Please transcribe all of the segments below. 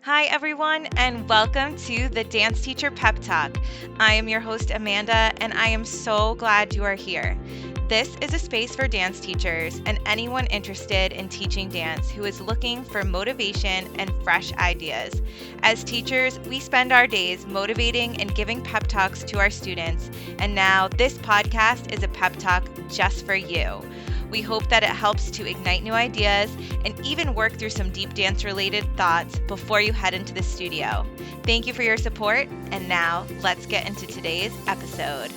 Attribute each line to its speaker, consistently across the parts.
Speaker 1: Hi, everyone, and welcome to the Dance Teacher Pep Talk. I am your host, Amanda, and I am so glad you are here. This is a space for dance teachers and anyone interested in teaching dance who is looking for motivation and fresh ideas. As teachers, we spend our days motivating and giving pep talks to our students, and now this podcast is a pep talk just for you. We hope that it helps to ignite new ideas and even work through some deep dance related thoughts before you head into the studio. Thank you for your support, and now let's get into today's episode.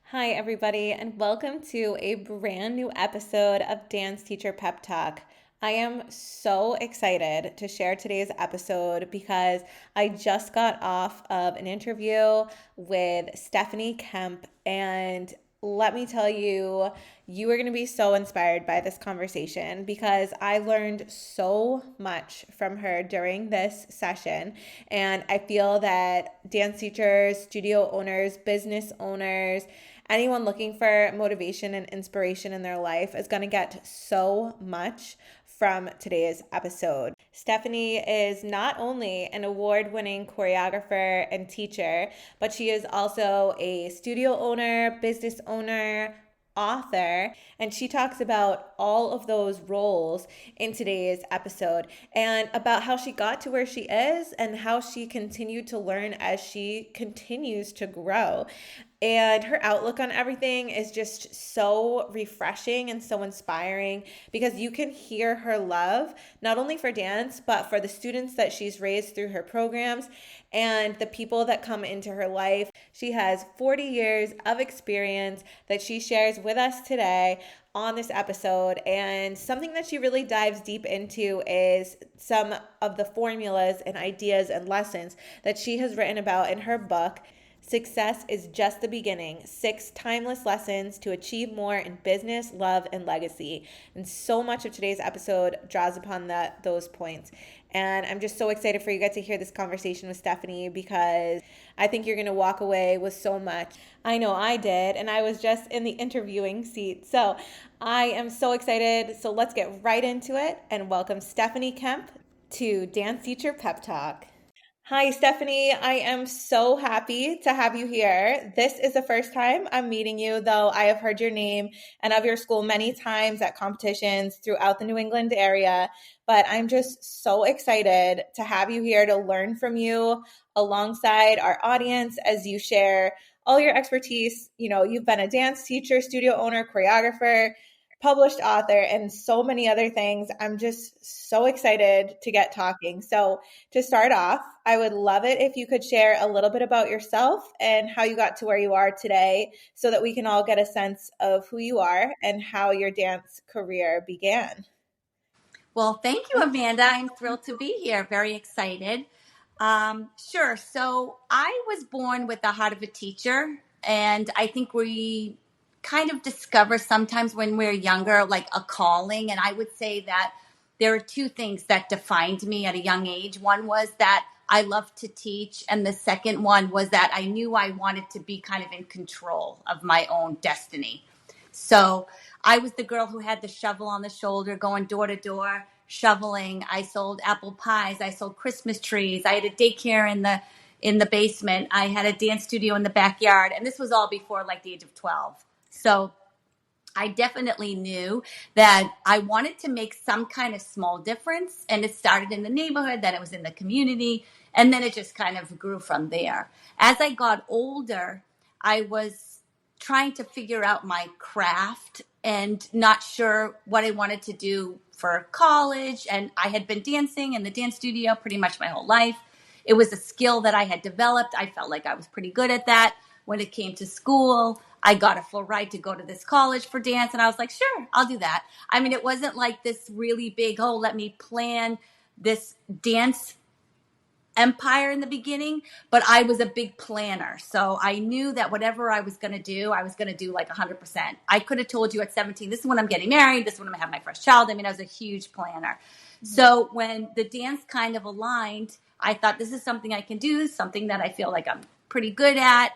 Speaker 1: Hi, everybody, and welcome to a brand new episode of Dance Teacher Pep Talk. I am so excited to share today's episode because I just got off of an interview with Stephanie Kemp, and let me tell you, you are going to be so inspired by this conversation because I learned so much from her during this session. And I feel that dance teachers, studio owners, business owners, anyone looking for motivation and inspiration in their life is going to get so much from today's episode. Stephanie is not only an award-winning choreographer and teacher, but she is also a studio owner, business owner, author, and she talks about all of those roles in today's episode and about how she got to where she is and how she continued to learn as she continues to grow. And her outlook on everything is just so refreshing and so inspiring because you can hear her love, not only for dance, but for the students that she's raised through her programs and the people that come into her life. She has 40 years of experience that she shares with us today on this episode. And something that she really dives deep into is some of the formulas and ideas and lessons that she has written about in her book, Success is Just the Beginning, 6 Timeless Lessons to Achieve More in Business, Love, and Legacy. And so much of today's episode draws upon those points. And I'm just so excited for you guys to hear this conversation with Stephanie because I think you're going to walk away with so much. I know I did, and I was just in the interviewing seat. So I am so excited. So let's get right into it and welcome Stephanie Kemp to Dance Teacher Pep Talk. Hi, Stephanie. I am so happy to have you here. This is the first time I'm meeting you, though I have heard your name and of your school many times at competitions throughout the New England area. But I'm just so excited to have you here to learn from you alongside our audience as you share all your expertise. You know, you've been a dance teacher, studio owner, choreographer, published author, and so many other things. I'm just so excited to get talking. So to start off, I would love it if you could share a little bit about yourself and how you got to where you are today so that we can all get a sense of who you are and how your dance career began.
Speaker 2: Well, thank you, Amanda. I'm thrilled to be here. Very excited. Sure. So I was born with the heart of a teacher, and I think we kind of discover sometimes when we're younger, like a calling. And I would say that there are 2 things that defined me at a young age. One was that I loved to teach, and the second one was that I knew I wanted to be kind of in control of my own destiny. So I was the girl who had the shovel on the shoulder, going door to door, shoveling. I sold apple pies. I sold Christmas trees. I had a daycare in the basement. I had a dance studio in the backyard, and this was all before like the age of 12. So I definitely knew that I wanted to make some kind of small difference, and it started in the neighborhood, then it was in the community, and then it just kind of grew from there. As I got older, I was trying to figure out my craft and not sure what I wanted to do for college. And I had been dancing in the dance studio pretty much my whole life. It was a skill that I had developed. I felt like I was pretty good at that. When it came to school, I got a full ride to go to this college for dance. And I was like, sure, I'll do that. I mean, it wasn't like this really big, oh, let me plan this dance empire in the beginning, but I was a big planner. So I knew that whatever I was going to do, I was going to do like 100%. I could have told you at 17, this is when I'm getting married. This is when I'm going to have my first child. I mean, I was a huge planner. Mm-hmm. So when the dance kind of aligned, I thought this is something I can do, something that I feel like I'm pretty good at.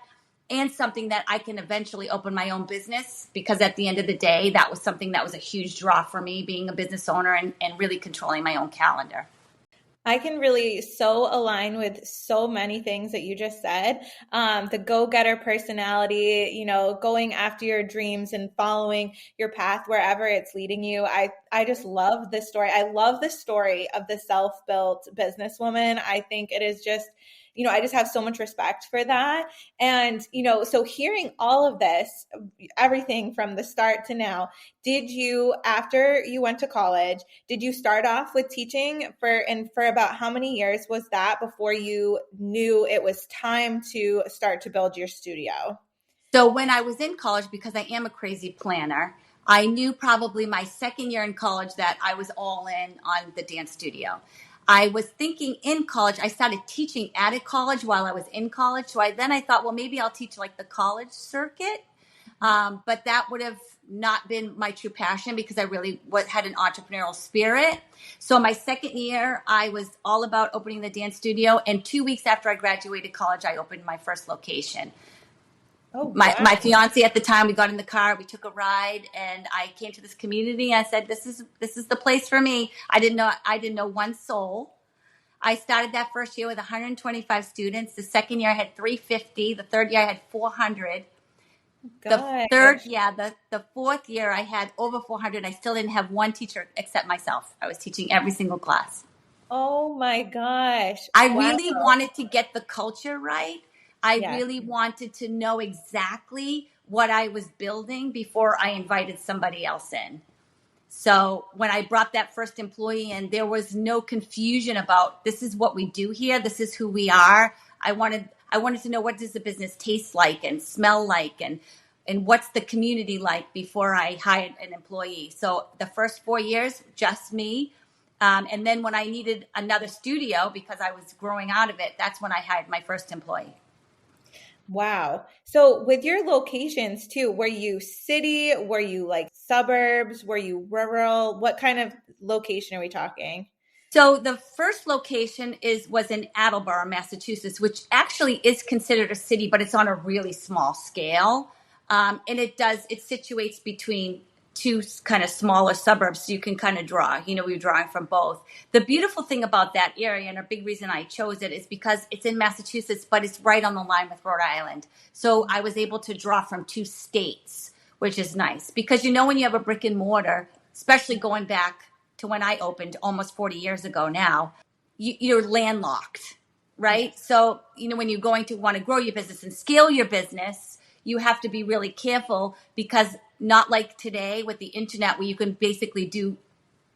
Speaker 2: and something that I can eventually open my own business, because at the end of the day, that was something that was a huge draw for me, being a business owner and really controlling my own calendar.
Speaker 1: I can really so align with so many things that you just said. The go-getter personality, going after your dreams and following your path wherever it's leading you. I just love this story. I love the story of the self-built businesswoman. I think it is just, I just have so much respect for that. And, so hearing all of this, everything from the start to now, after you went to college, did you start off with teaching for about how many years was that before you knew it was time to start to build your studio?
Speaker 2: So when I was in college, because I am a crazy planner, I knew probably my second year in college that I was all in on the dance studio. I was thinking in college, I started teaching at a college while I was in college. So I thought, well, maybe I'll teach like the college circuit. But that would have not been my true passion, because I really had an entrepreneurial spirit. So my second year, I was all about opening the dance studio. And 2 weeks after I graduated college, I opened my first location.
Speaker 1: Oh,
Speaker 2: My
Speaker 1: wow.
Speaker 2: fiance at the time, we got in the car, we took a ride, and I came to this community. I said, this is the place for me. I didn't know one soul. I started that first year with 125 students. The second year I had 350. The third year I had 400. The third,
Speaker 1: Gosh.
Speaker 2: yeah, the fourth year I had over 400. I still didn't have one teacher except myself. I was teaching every single class.
Speaker 1: Oh my gosh.
Speaker 2: I
Speaker 1: Wow.
Speaker 2: really wanted to get the culture right. I
Speaker 1: Yeah.
Speaker 2: really wanted to know exactly what I was building before I invited somebody else in. So when I brought that first employee in, there was no confusion about, this is what we do here. This is who we are. I wanted to know, what does the business taste like and smell like, and what's the community like before I hired an employee. So the first 4 years, just me. And then when I needed another studio because I was growing out of it, that's when I hired my first employee.
Speaker 1: Wow. So with your locations too, were you city? Were you like suburbs? Were you rural? What kind of location are we talking?
Speaker 2: So the first location was in Attleboro, Massachusetts, which actually is considered a city, but it's on a really small scale. And it situates between two kind of smaller suburbs, so you can kind of draw. We were drawing from both. The beautiful thing about that area, and a big reason I chose it, is because it's in Massachusetts, but it's right on the line with Rhode Island. So I was able to draw from two states, which is nice. Because when you have a brick and mortar, especially going back to when I opened almost 40 years ago now, you're landlocked, right? So, when you're going to want to grow your business and scale your business, you have to be really careful, because not like today with the internet where you can basically do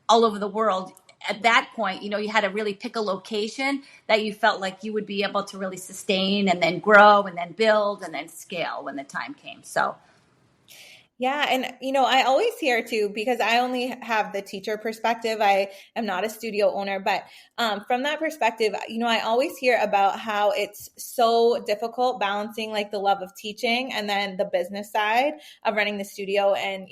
Speaker 2: all over the world. At that point, you had to really pick a location that you felt like you would be able to really sustain and then grow and then build and then scale when the time came. So
Speaker 1: Yeah, and I always hear too, because I only have the teacher perspective. I am not a studio owner, but from that perspective, I always hear about how it's so difficult balancing like the love of teaching and then the business side of running the studio, and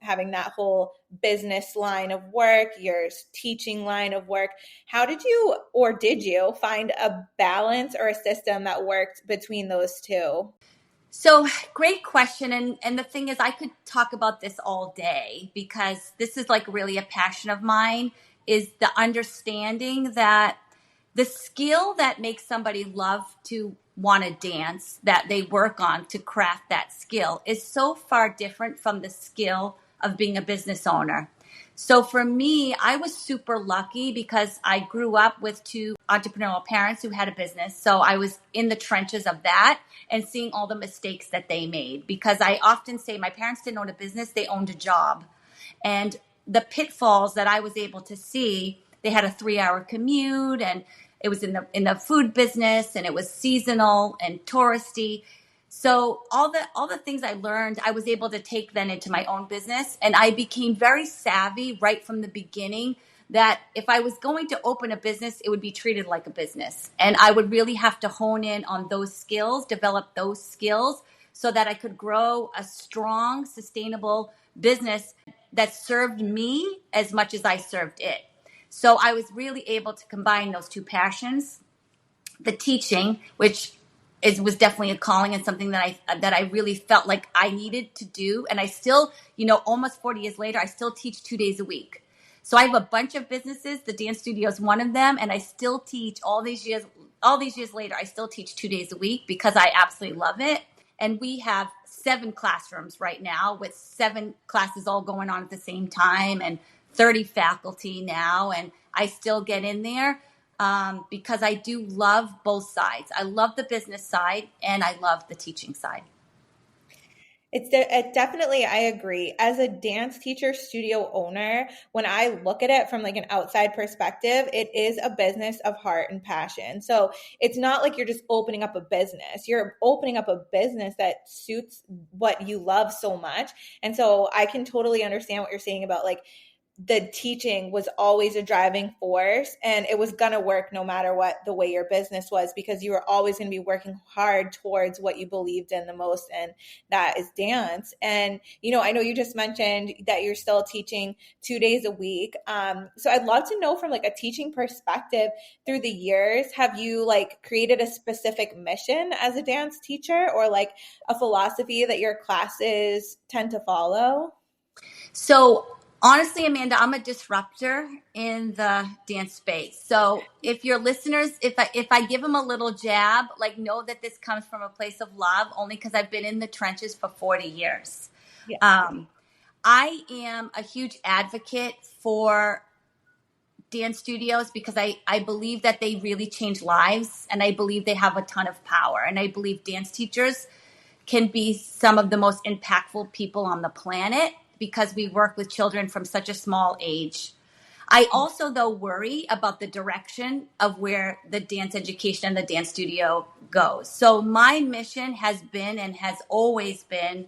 Speaker 1: having that whole business line of work, your teaching line of work. How did you, or did you find a balance or a system that worked between those two?
Speaker 2: So great question. And the thing is, I could talk about this all day, because this is like really a passion of mine, is the understanding that the skill that makes somebody love to want to dance, that they work on to craft that skill, is so far different from the skill of being a business owner. So for me, I was super lucky because I grew up with two entrepreneurial parents who had a business. So I was in the trenches of that and seeing all the mistakes that they made. Because I often say my parents didn't own a business, they owned a job. And the pitfalls that I was able to see, they had a 3-hour commute, and it was in the food business, and it was seasonal and touristy. So all the things I learned, I was able to take then into my own business. And I became very savvy right from the beginning that if I was going to open a business, it would be treated like a business. And I would really have to hone in on those skills, develop those skills, so that I could grow a strong, sustainable business that served me as much as I served it. So I was really able to combine those two passions, the teaching, which it was definitely a calling and something that I really felt like I needed to do. And I still, almost 40 years later, I still teach 2 days a week. So I have a bunch of businesses. The dance studio is one of them, and I still teach all these years. All these years later, I still teach 2 days a week because I absolutely love it. And we have 7 classrooms right now with 7 classes all going on at the same time and 30 faculty now. And I still get in there because I do love both sides. I love the business side and I love the teaching side.
Speaker 1: It definitely, I agree. As a dance teacher, studio owner, when I look at it from like an outside perspective, it is a business of heart and passion. So it's not like you're just opening up a business. You're opening up a business that suits what you love so much. And so I can totally understand what you're saying about like the teaching was always a driving force, and it was going to work no matter what the way your business was, because you were always going to be working hard towards what you believed in the most, and that is dance. And I know you just mentioned that you're still teaching 2 days a week, so I'd love to know from like a teaching perspective, through the years, have you like created a specific mission as a dance teacher, or like a philosophy that your classes tend to follow?
Speaker 2: So honestly, Amanda, I'm a disruptor in the dance space. So if your listeners, if I give them a little jab, like know that this comes from a place of love, only because I've been in the trenches for 40 years.
Speaker 1: Yeah.
Speaker 2: I am a huge advocate for dance studios because I believe that they really change lives, and I believe they have a ton of power. And I believe dance teachers can be some of the most impactful people on the planet because we work with children from such a small age. I also, though, worry about the direction of where the dance education and the dance studio goes. So my mission has been and has always been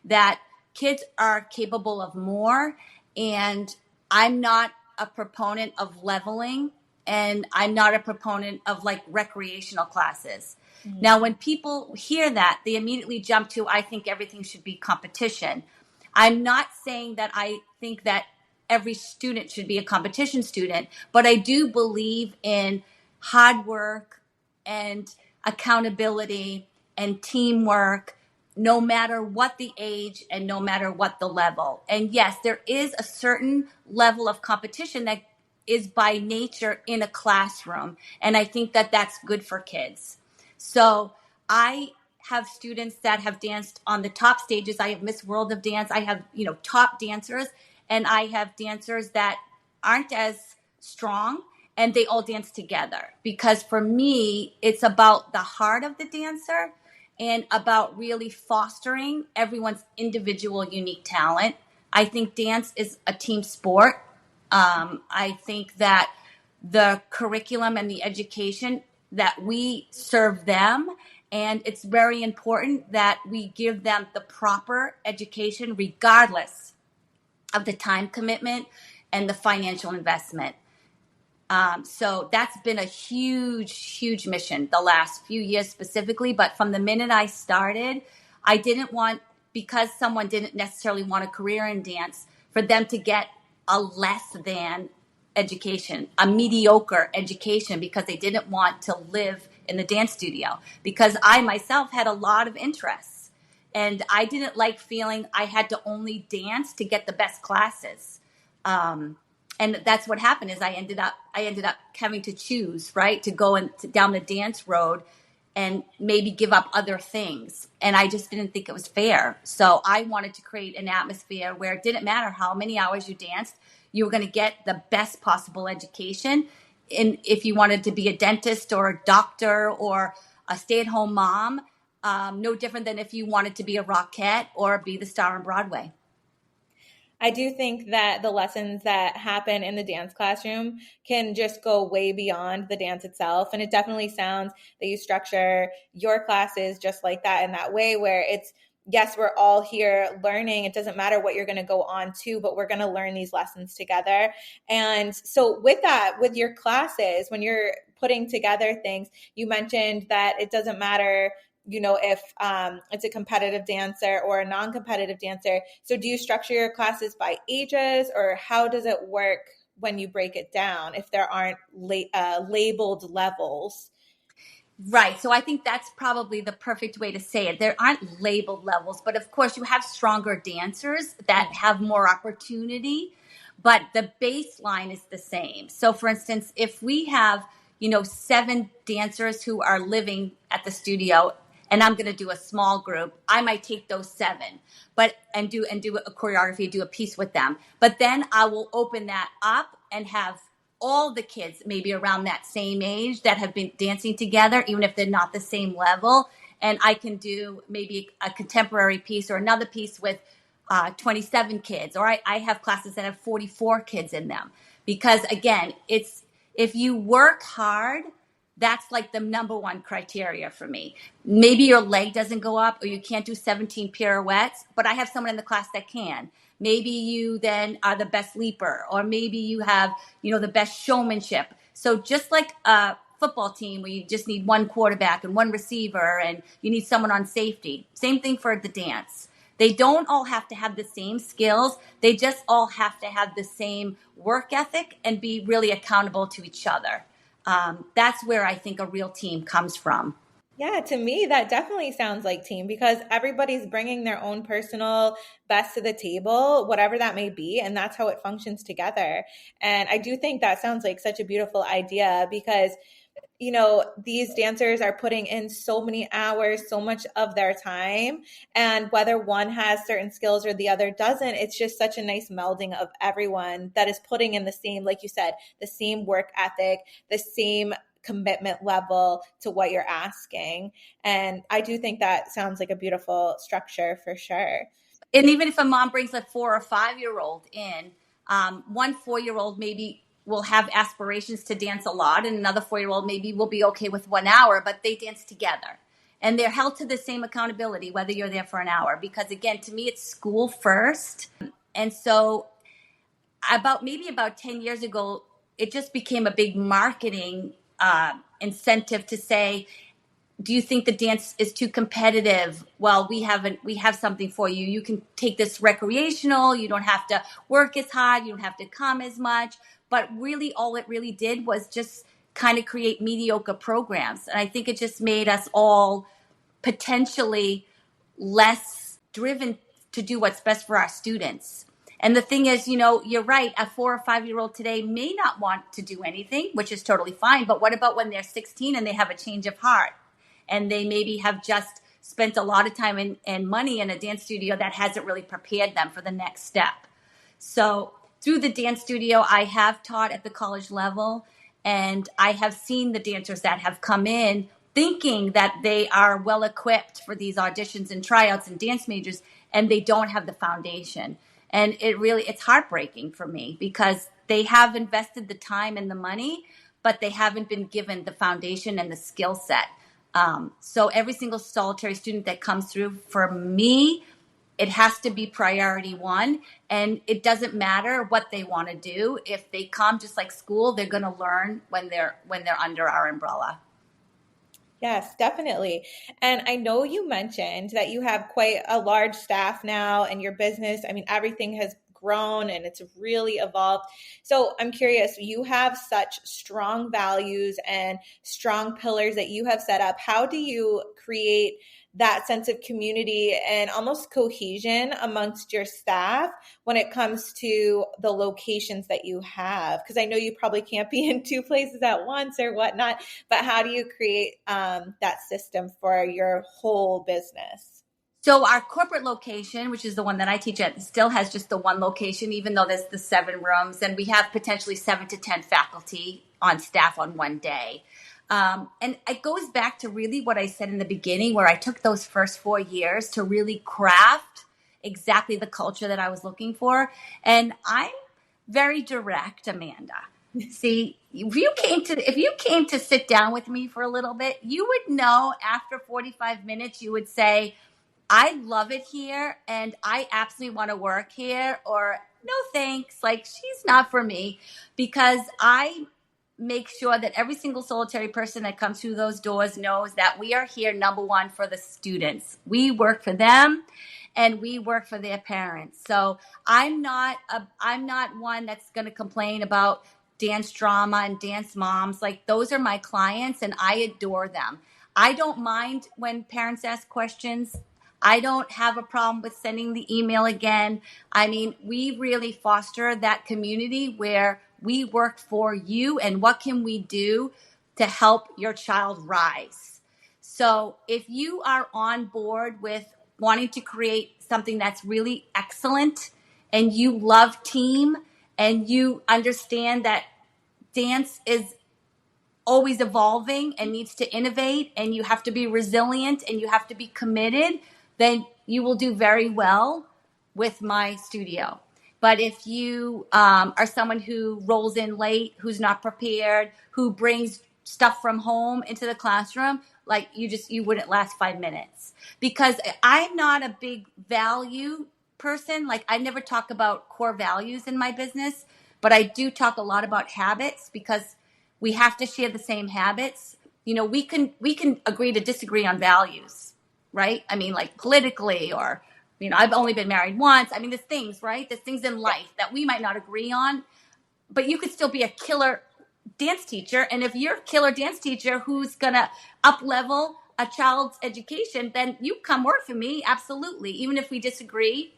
Speaker 2: that kids are capable of more. And I'm not a proponent of leveling, and I'm not a proponent of like recreational classes.
Speaker 1: Mhm.
Speaker 2: Now, when people hear that, they immediately jump to, I think everything should be competition. I'm not saying that I think that every student should be a competition student, but I do believe in hard work and accountability and teamwork, no matter what the age and no matter what the level. And yes, there is a certain level of competition that is by nature in a classroom. And I think that that's good for kids. So I have students that have danced on the top stages. I have Miss World of Dance. I have, top dancers, and I have dancers that aren't as strong, and they all dance together. Because for me, it's about the heart of the dancer and about really fostering everyone's individual unique talent. I think dance is a team sport. I think that the curriculum and the education that we serve them, and it's very important that we give them the proper education regardless of the time commitment and the financial investment. So that's been a huge, huge mission the last few years specifically. But from the minute I started, I didn't want, because someone didn't necessarily want a career in dance, for them to get a less than education, a mediocre education, because they didn't want to live in the dance studio. Because I myself had a lot of interests, and I didn't like feeling I had to only dance to get the best classes. And that's what happened is I ended up having to choose, right, to go down the dance road and maybe give up other things. And I just didn't think it was fair. So I wanted to create an atmosphere where it didn't matter how many hours you danced, you were going to get the best possible education. And if you wanted to be a dentist or a doctor or a stay-at-home mom, no different than if you wanted to be a rockette or be the star on Broadway.
Speaker 1: I do think that the lessons that happen in the dance classroom can just go way beyond the dance itself. And it definitely sounds that you structure your classes just like that, in that way where it's, yes, we're all here learning. It doesn't matter what you're going to go on to, but we're going to learn these lessons together. And so with that, with your classes, when you're putting together things, you mentioned that it doesn't matter if it's a competitive dancer or a non-competitive dancer. So do you structure your classes by ages, or how does it work when you break it down if there aren't labeled levels?
Speaker 2: Right. So I think that's probably the perfect way to say it. There aren't labeled levels, but of course you have stronger dancers that have more opportunity, but the baseline is the same. So for instance, if we have, 7 dancers who are living at the studio and I'm going to do a small group, I might take those 7, but and do a choreography, do a piece with them. But then I will open that up and have all the kids maybe around that same age that have been dancing together, even if they're not the same level. And I can do maybe a contemporary piece or another piece with 27 kids, or I have classes that have 44 kids in them. Because again, it's if you work hard, that's like the number one criteria for me. Maybe your leg doesn't go up or you can't do 17 pirouettes, but I have someone in the class that can. Maybe you then are the best leaper, or maybe you have, the best showmanship. So just like a football team where you just need one quarterback and one receiver and you need someone on safety, same thing for the dance. They don't all have to have the same skills. They just all have to have the same work ethic and be really accountable to each other. That's where I think a real team comes from.
Speaker 1: Yeah, to me, that definitely sounds like team because everybody's bringing their own personal best to the table, whatever that may be, and that's how it functions together. And I do think that sounds like such a beautiful idea because these dancers are putting in so many hours, so much of their time. And whether one has certain skills or the other doesn't, it's just such a nice melding of everyone that is putting in the same, like you said, the same work ethic, the same commitment level to what you're asking. And I do think that sounds like a beautiful structure for sure.
Speaker 2: And even if a mom brings a 4 or 5-year-old in, one 4-year-old maybe will have aspirations to dance a lot, and another 4-year-old maybe will be okay with 1 hour, but they dance together. And they're held to the same accountability, whether you're there for an hour. Because again, to me, it's school first. And so about 10 years ago, it just became a big marketing incentive to say, do you think the dance is too competitive? Well, we have something for you. You can take this recreational. You don't have to work as hard. You don't have to come as much. But really, all it really did was just kind of create mediocre programs. And I think it just made us all potentially less driven to do what's best for our students. And the thing is, you're right. A 4 or 5-year-old today may not want to do anything, which is totally fine. But what about when they're 16 and they have a change of heart? And they maybe have just spent a lot of time and money in a dance studio that hasn't really prepared them for the next step. So through the dance studio, I have taught at the college level, and I have seen the dancers that have come in thinking that they are well equipped for these auditions and tryouts and dance majors, and they don't have the foundation. And it's heartbreaking for me because they have invested the time and the money, but they haven't been given the foundation and the skill set. So every single solitary student that comes through, for me, it has to be priority one. And it doesn't matter what they want to do. If they come just like school, they're going to learn when they're under our umbrella.
Speaker 1: Yes, definitely. And I know you mentioned that you have quite a large staff now and your business. I mean, everything has grown and it's really evolved. So I'm curious, you have such strong values and strong pillars that you have set up. How do you create that sense of community and almost cohesion amongst your staff when it comes to the locations that you have? Because I know you probably can't be in 2 places at once or whatnot, but how do you create that system for your whole business?
Speaker 2: So our corporate location, which is the one that I teach at, still has just the one location, even though there's the 7 rooms, and we have potentially 7 to 10 faculty on staff on one day. And it goes back to really what I said in the beginning, where I took those first 4 years to really craft exactly the culture that I was looking for. And I'm very direct, Amanda. See, if you came to sit down with me for a little bit, you would know after 45 minutes, you would say, I love it here and I absolutely want to work here, or no thanks, like she's not for me, because I make sure that every single solitary person that comes through those doors knows that we are here, number one, for the students. We work for them and we work for their parents. So I'm not one that's going to complain about dance drama and dance moms. Like those are my clients and I adore them. I don't mind when parents ask questions. I don't have a problem with sending the email again. I mean, we really foster that community where we work for you and what can we do to help your child rise. So if you are on board with wanting to create something that's really excellent and you love team and you understand that dance is always evolving and needs to innovate and you have to be resilient and you have to be committed, then you will do very well with my studio. But if you are someone who rolls in late, who's not prepared, who brings stuff from home into the classroom, like you wouldn't last 5 minutes. Because I'm not a big value person. Like I never talk about core values in my business, but I do talk a lot about habits because we have to share the same habits. You know, we can agree to disagree on values, right? I mean, like politically, or I've only been married once. I mean, there's things, right? There's things in life that we might not agree on, but you could still be a killer dance teacher. And if you're a killer dance teacher who's gonna up level a child's education, then you come work for me, absolutely. Even if we disagree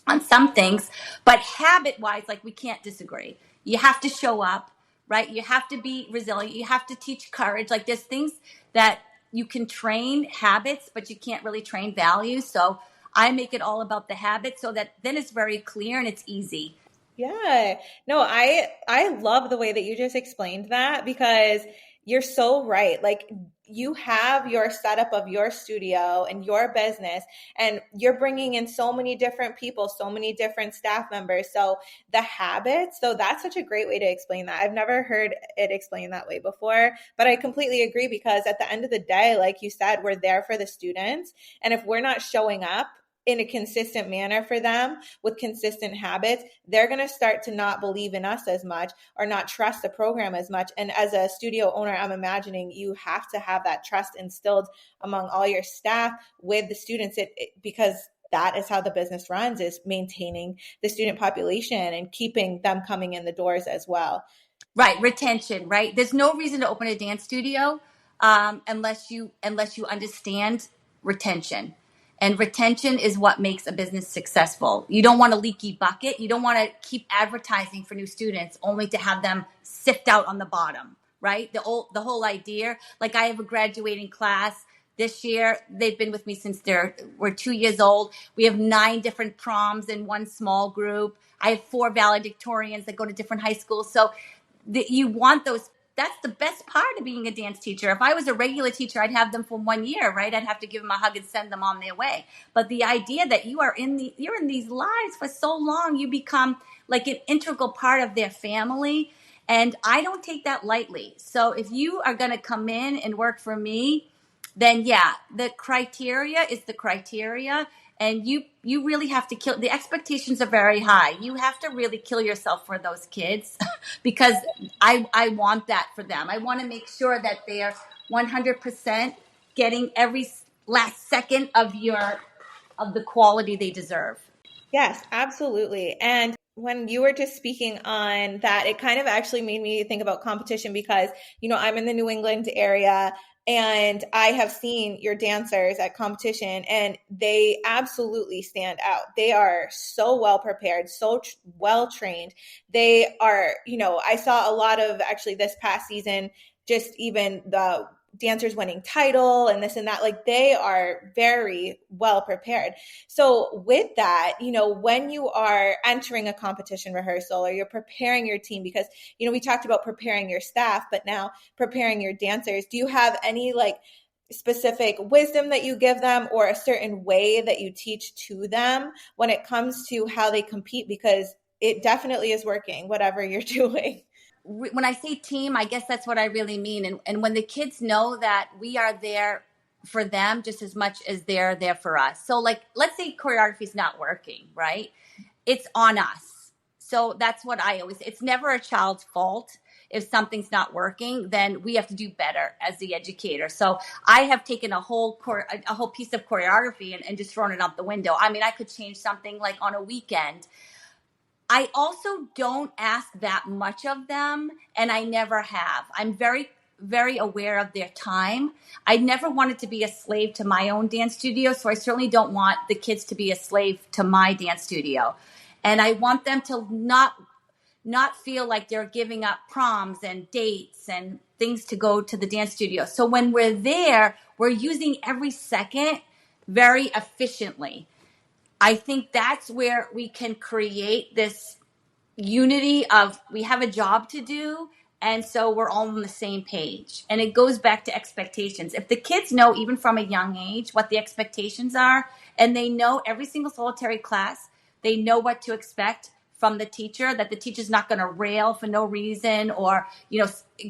Speaker 2: on some things, but habit wise, like we can't disagree. You have to show up, right? You have to be resilient. You have to teach courage. Like there's things that you can train habits, but you can't really train values. So I make it all about the habit so that then it's very clear and it's easy.
Speaker 1: Yeah. No, I love the way that you just explained that because you're so right. Like you have your setup of your studio and your business and you're bringing in so many different people, so many different staff members. So the habits, so that's such a great way to explain that. I've never heard it explained that way before, but I completely agree because at the end of the day, like you said, we're there for the students. And if we're not showing up in a consistent manner for them with consistent habits, they're going to start to not believe in us as much or not trust the program as much. And as a studio owner, I'm imagining you have to have that trust instilled among all your staff with the students because that is how the business runs, is maintaining the student population and keeping them coming in the doors as well.
Speaker 2: Right, retention, right? There's no reason to open a dance studio unless you understand retention. And retention is what makes a business successful. You don't want a leaky bucket. You don't want to keep advertising for new students only to have them sift out on the bottom, right? The whole idea. Like I have a graduating class this year. They've been with me since we're 2 years old. We have 9 different proms in one small group. I have 4 valedictorians that go to different high schools. So you want those. That's the best part of being a dance teacher. If I was a regular teacher, I'd have them for 1 year, right? I'd have to give them a hug and send them on their way. But the idea that you're in these lives for so long, you become like an integral part of their family. And I don't take that lightly. So if you are going to come in and work for me, then yeah, the criteria is the criteria. And you really have to the expectations are very high. You have to really kill yourself for those kids because I want that for them. I want to make sure that they're 100% getting every last second of the quality they deserve.
Speaker 1: Yes, absolutely. And when you were just speaking on that, it kind of actually made me think about competition because, I'm in the New England area and I have seen your dancers at competition and they absolutely stand out. They are so well prepared, so well trained. They are, I saw a lot of actually this past season, just even the dancers winning title and this and that, like they are very well prepared. So with that, when you are entering a competition rehearsal or you're preparing your team, because, we talked about preparing your staff, but now preparing your dancers, do you have any like specific wisdom that you give them or a certain way that you teach to them when it comes to how they compete? Because it definitely is working, whatever you're doing.
Speaker 2: When I say team, I guess that's what I really mean. And when the kids know that we are there for them just as much as they're there for us. So like, let's say choreography is not working, right? It's on us. So that's what I always say. It's never a child's fault. If something's not working, then we have to do better as the educator. So I have taken a whole piece of choreography and just thrown it out the window. I mean, I could change something like on a weekend, I also don't ask that much of them, and I never have. I'm very, very aware of their time. I never wanted to be a slave to my own dance studio, so I certainly don't want the kids to be a slave to my dance studio. And I want them to not feel like they're giving up proms and dates and things to go to the dance studio. So when we're there, we're using every second very efficiently. I think that's where we can create this unity of we have a job to do, and so we're all on the same page. And it goes back to expectations. If the kids know even from a young age what the expectations are, and they know every single solitary class, they know what to expect from the teacher, that the teacher's not going to rail for no reason, or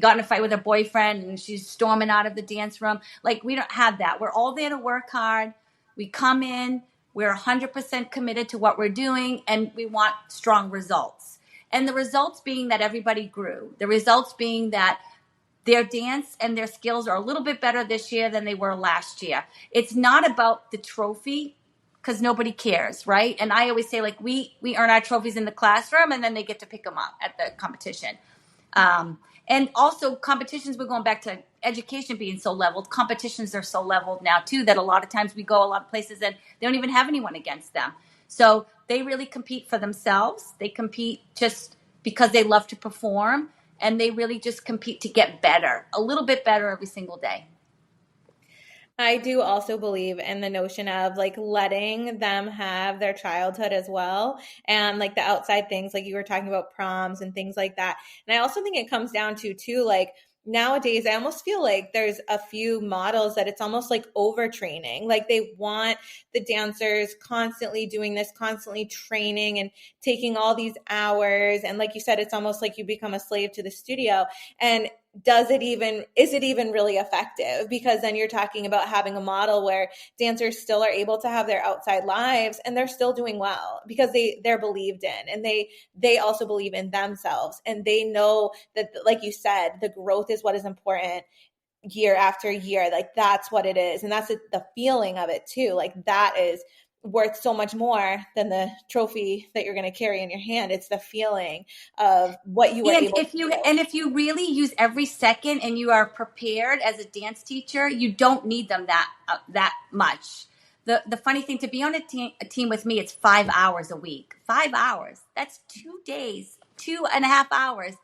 Speaker 2: got in a fight with her boyfriend and she's storming out of the dance room. Like, we don't have that. We're all there to work hard. We come in, we're 100% committed to what we're doing, and we want strong results. And the results being that everybody grew. The results being that their dance and their skills are a little bit better this year than they were last year. It's not about the trophy, because nobody cares, right? And I always say, like, we earn our trophies in the classroom, and then they get to pick them up at the competition. And also competitions, we're going back to education being so leveled. Competitions are so leveled now too, that a lot of times we go a lot of places and they don't even have anyone against them. So they really compete for themselves. They compete just because they love to perform, and they really just compete to get better, a little bit better every single day.
Speaker 1: I do also believe in the notion of like letting them have their childhood as well, and like the outside things, like you were talking about proms and things like that. And I also think it comes down to too, like nowadays, I almost feel like there's a few models that it's almost like overtraining. Like they want the dancers constantly doing this, constantly training and taking all these hours. And like you said, it's almost like you become a slave to the studio. And is it even really effective? Because then you're talking about having a model where dancers still are able to have their outside lives and they're still doing well because they're believed in, and they also believe in themselves, and they know that, like you said, the growth is what is important year after year. Like that's what it is, and that's the feeling of it too. Like that is worth so much more than the trophy that you're going to carry in your hand. It's the feeling of what you were
Speaker 2: And
Speaker 1: able to do.
Speaker 2: if you really use every second and you are prepared as a dance teacher, you don't need them that much. The funny thing, to be on a team with me, it's 5 hours a week. 5 hours. That's 2 days, 2.5 hours.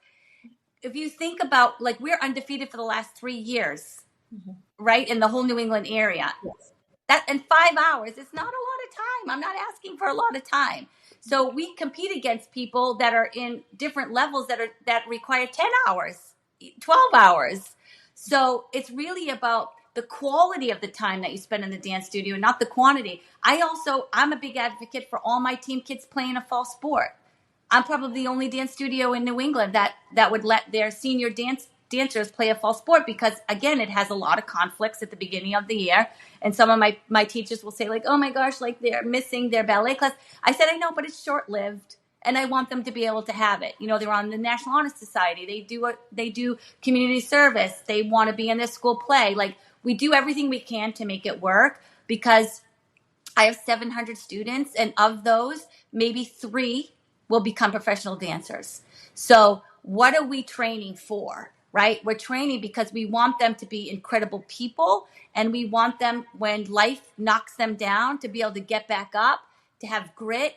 Speaker 2: If you think about, like, we're undefeated for the last 3 years,
Speaker 1: Mhm.
Speaker 2: right, in the whole New England area.
Speaker 1: Yes.
Speaker 2: That in 5 hours, it's not a lot of time. I'm not asking for a lot of time. So we compete against people that are in different levels that require 10 hours, 12 hours. So it's really about the quality of the time that you spend in the dance studio, not the quantity. I'm a big advocate for all my team kids playing a fall sport. I'm probably the only dance studio in New England that would let their senior dancers play a fall sport, because again, it has a lot of conflicts at the beginning of the year. And some of my teachers will say, like, oh my gosh, like they're missing their ballet class. I said, I know, but it's short lived, and I want them to be able to have it. They're on the National Honor Society. They do community service. They want to be in their school play. Like, we do everything we can to make it work, because I have 700 students, and of those, maybe 3 will become professional dancers. So what are we training for, right? We're training because we want them to be incredible people, and we want them, when life knocks them down, to be able to get back up, to have grit,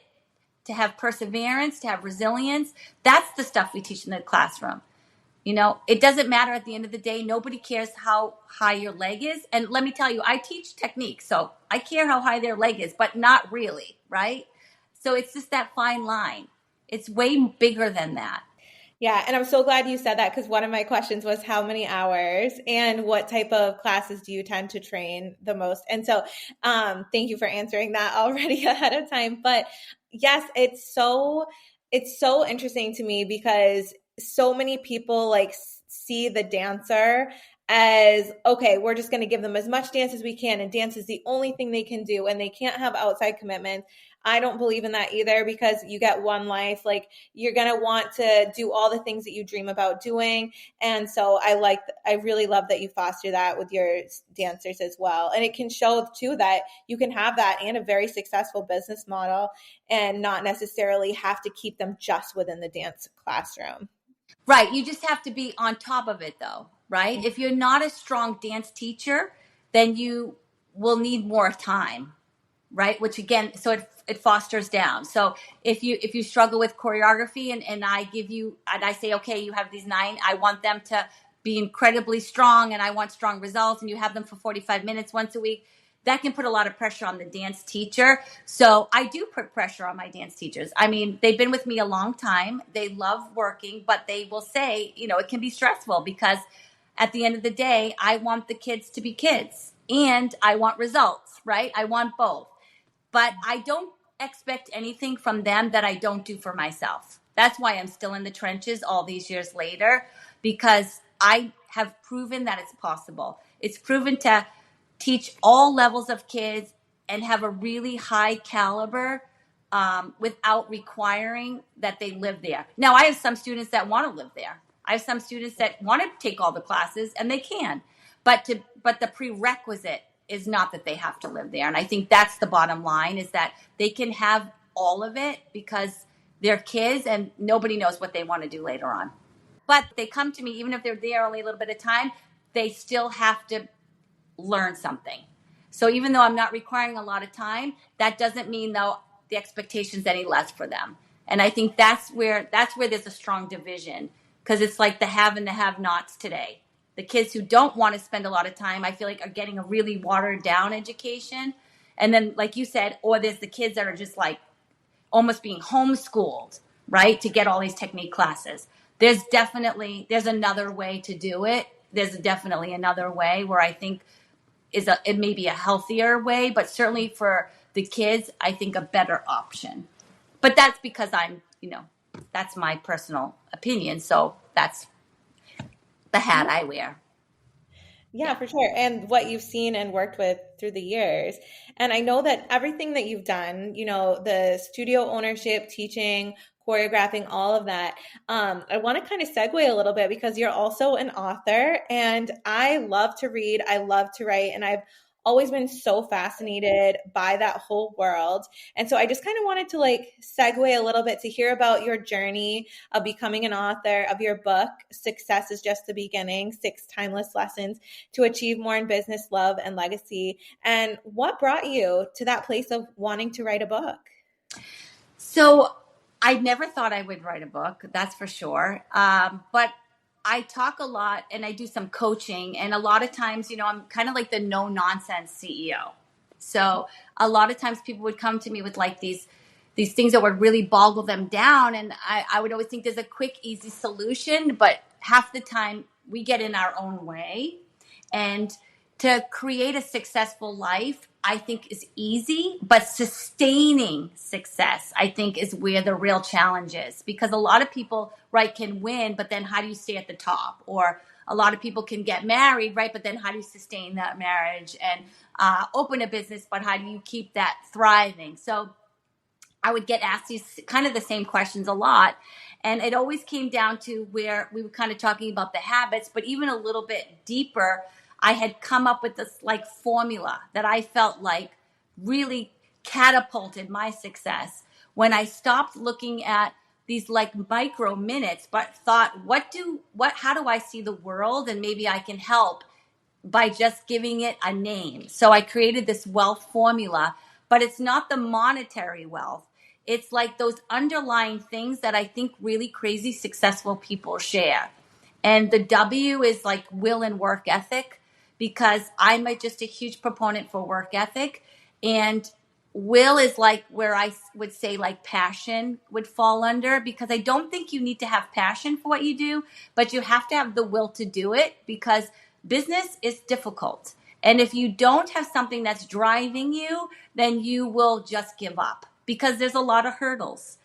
Speaker 2: to have perseverance, to have resilience. That's the stuff we teach in the classroom. It doesn't matter at the end of the day. Nobody cares how high your leg is. And let me tell you, I teach technique, so I care how high their leg is, but not really, right? So it's just that fine line. It's way bigger than that.
Speaker 1: Yeah, and I'm so glad you said that, because one of my questions was how many hours and what type of classes do you tend to train the most? And so thank you for answering that already ahead of time. But yes, it's so interesting to me, because so many people like see the dancer as, okay, we're just going to give them as much dance as we can, and dance is the only thing they can do, and they can't have outside commitments. I don't believe in that either, because you get one life. Like, you're going to want to do all the things that you dream about doing. And so I really love that you foster that with your dancers as well. And it can show too that you can have that and a very successful business model and not necessarily have to keep them just within the dance classroom.
Speaker 2: Right. You just have to be on top of it, though, right? If you're not a strong dance teacher, then you will need more time, right? Which again, so it fosters down. So if you struggle with choreography and I give you, and I say, okay, you have these 9, I want them to be incredibly strong and I want strong results, and you have them for 45 minutes once a week, that can put a lot of pressure on the dance teacher. So I do put pressure on my dance teachers. I mean, they've been with me a long time. They love working, but they will say, it can be stressful because at the end of the day, I want the kids to be kids and I want results, right? I want both. But I don't expect anything from them that I don't do for myself. That's why I'm still in the trenches all these years later, because I have proven that it's possible. It's proven to teach all levels of kids and have a really high caliber without requiring that they live there. Now, I have some students that want to live there. I have some students that want to take all the classes, and they can. But the prerequisite is not that they have to live there. And I think that's the bottom line, is that they can have all of it because they're kids and nobody knows what they want to do later on. But they come to me, even if they're there only a little bit of time, they still have to learn something. So even though I'm not requiring a lot of time, that doesn't mean though the expectation's any less for them. And I think that's where there's a strong division, because it's like the have and the have nots today. The kids who don't want to spend a lot of time, I feel like, are getting a really watered down education. And then, like you said, or there's the kids that are just like almost being homeschooled, right, to get all these technique classes. There's another way to do it. There's definitely another way where I think it may be a healthier way, but certainly for the kids, I think a better option. But that's because that's my personal opinion. So that's the hat I wear.
Speaker 1: Yeah,
Speaker 2: Yeah.
Speaker 1: for sure. And what you've seen and worked with through the years. And I know that everything that you've done, the studio ownership, teaching, choreographing, all of that. I want to kind of segue a little bit, because you're also an author, and I love to read. I love to write, and I've always been so fascinated by that whole world. And so I just kind of wanted to segue a little bit to hear about your journey of becoming an author of your book, Success is Just the Beginning, 6 Timeless Lessons to Achieve More in Business, Love, and Legacy. And what brought you to that place of wanting to write a book?
Speaker 2: So I never thought I would write a book, that's for sure. But I talk a lot and I do some coaching. And a lot of times, I'm kind of like the no nonsense CEO. So a lot of times people would come to me with like these things that would really boggle them down. And I would always think there's a quick, easy solution. But half the time we get in our own way. And to create a successful life, I think, is easy, but sustaining success, I think, is where the real challenge is. Because a lot of people, right, can win, but then how do you stay at the top? Or a lot of people can get married, right, but then how do you sustain that marriage and open a business, but how do you keep that thriving? So I would get asked these kind of the same questions a lot. And it always came down to where we were kind of talking about the habits, but even a little bit deeper, I had come up with this like formula that I felt like really catapulted my success when I stopped looking at these like micro minutes, but thought, how do I see the world? And maybe I can help by just giving it a name. So I created this wealth formula, but it's not the monetary wealth. It's like those underlying things that I think really crazy successful people share. And the W is like will and work ethic, because I'm just a huge proponent for work ethic. And will is like where I would say like passion would fall under, because I don't think you need to have passion for what you do, but you have to have the will to do it, because business is difficult. And if you don't have something that's driving you, then you will just give up because there's a lot of hurdles.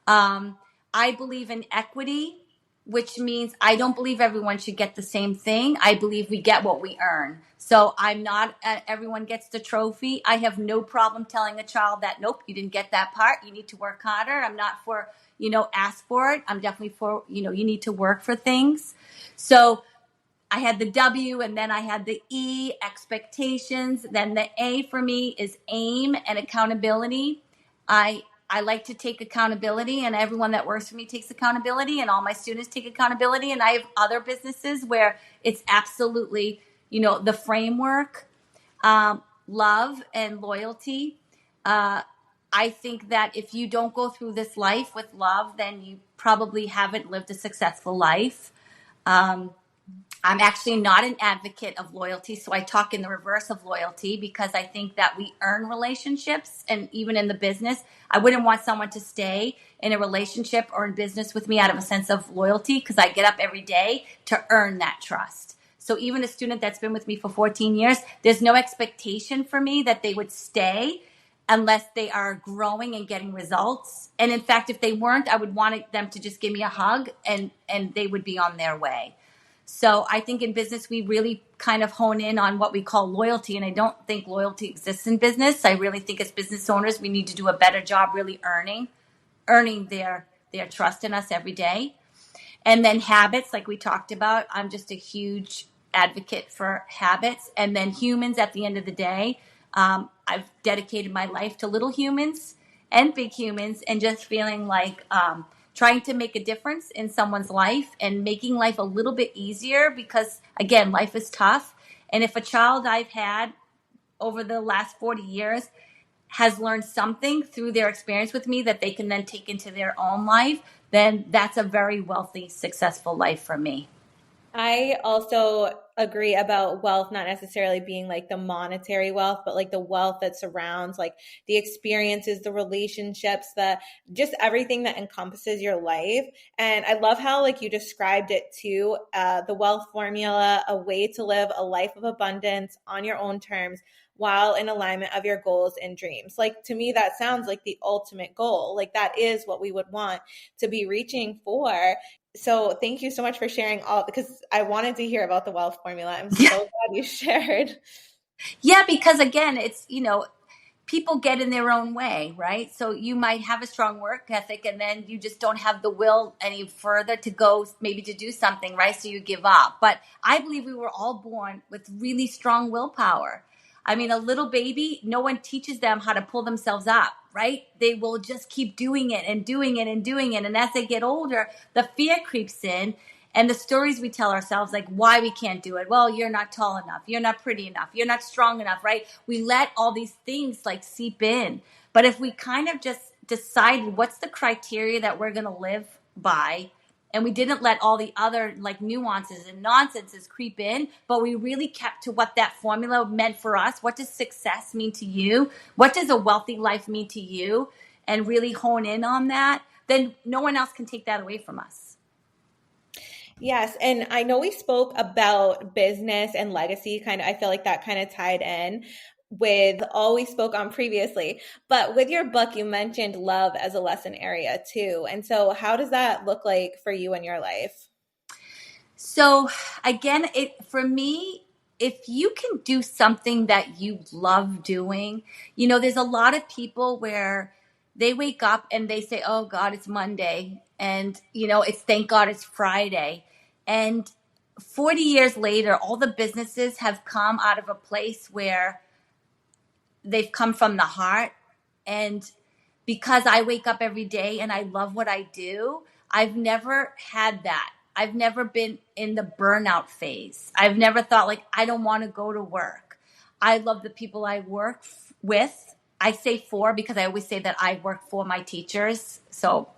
Speaker 2: I believe in equity. which means I don't believe everyone should get the same thing. I believe we get what we earn. So I'm not, everyone gets the trophy. I have no problem telling a child that, nope, you didn't get that part. You need to work harder. I'm not for, ask for it. I'm definitely for, you need to work for things. So I had the W, and then I had the E, expectations. Then the A for me is aim and accountability. I like to take accountability, and everyone that works for me takes accountability, and all my students take accountability. And I have other businesses where it's absolutely, the framework, love and loyalty. I think that if you don't go through this life with love, then you probably haven't lived a successful life. I'm actually not an advocate of loyalty, so I talk in the reverse of loyalty, because I think that we earn relationships, and even in the business, I wouldn't want someone to stay in a relationship or in business with me out of a sense of loyalty, because I get up every day to earn that trust. So even a student that's been with me for 14 years, there's no expectation for me that they would stay unless they are growing and getting results. And in fact, if they weren't, I would want them to just give me a hug, and they would be on their way. So I think in business, we really kind of hone in on what we call loyalty. And I don't think loyalty exists in business. I really think as business owners, we need to do a better job really earning their trust in us every day. And then habits, like we talked about, I'm just a huge advocate for habits. And then humans at the end of the day, I've dedicated my life to little humans and big humans, and just feeling like trying to make a difference in someone's life and making life a little bit easier, because, again, life is tough. And if a child I've had over the last 40 years has learned something through their experience with me that they can then take into their own life, then that's a very wealthy, successful life for me.
Speaker 1: I also agree about wealth not necessarily being like the monetary wealth, but like the wealth that surrounds like the experiences, the relationships, the just everything that encompasses your life. And I love how like you described it too, the wealth formula, a way to live a life of abundance on your own terms while in alignment of your goals and dreams. Like to me, that sounds like the ultimate goal. Like that is what we would want to be reaching for. So thank you so much for sharing all, because I wanted to hear about the wealth formula. I'm so glad you shared.
Speaker 2: Yeah, because again, it's, people get in their own way, right? So you might have a strong work ethic, and then you just don't have the will any further to go, maybe to do something, right? So you give up. But I believe we were all born with really strong willpower. I mean, a little baby, no one teaches them how to pull themselves up, right? They will just keep doing it and doing it and doing it. And as they get older, the fear creeps in, and the stories we tell ourselves, like why we can't do it. Well, you're not tall enough. You're not pretty enough. You're not strong enough, right? We let all these things like seep in. But if we kind of just decide what's the criteria that we're going to live by, and we didn't let all the other like nuances and nonsenses creep in, but we really kept to what that formula meant for us. What does success mean to you? What does a wealthy life mean to you? And really hone in on that, then no one else can take that away from us.
Speaker 1: Yes, and I know we spoke about business and legacy kind of, I feel like that kind of tied in with all we spoke on previously. But with your book, you mentioned love as a lesson area too. And so how does that look like for you in your life?
Speaker 2: So again, it for me, if you can do something that you love doing, there's a lot of people where they wake up and they say, "Oh God, it's Monday," and it's thank God it's Friday, and 40 years later, all the businesses have come out of a place where they've come from the heart. And because I wake up every day and I love what I do, I've never had that. I've never been in the burnout phase. I've never thought like I don't want to go to work. I love the people I work with. I say for because I always say that I work for my teachers. So,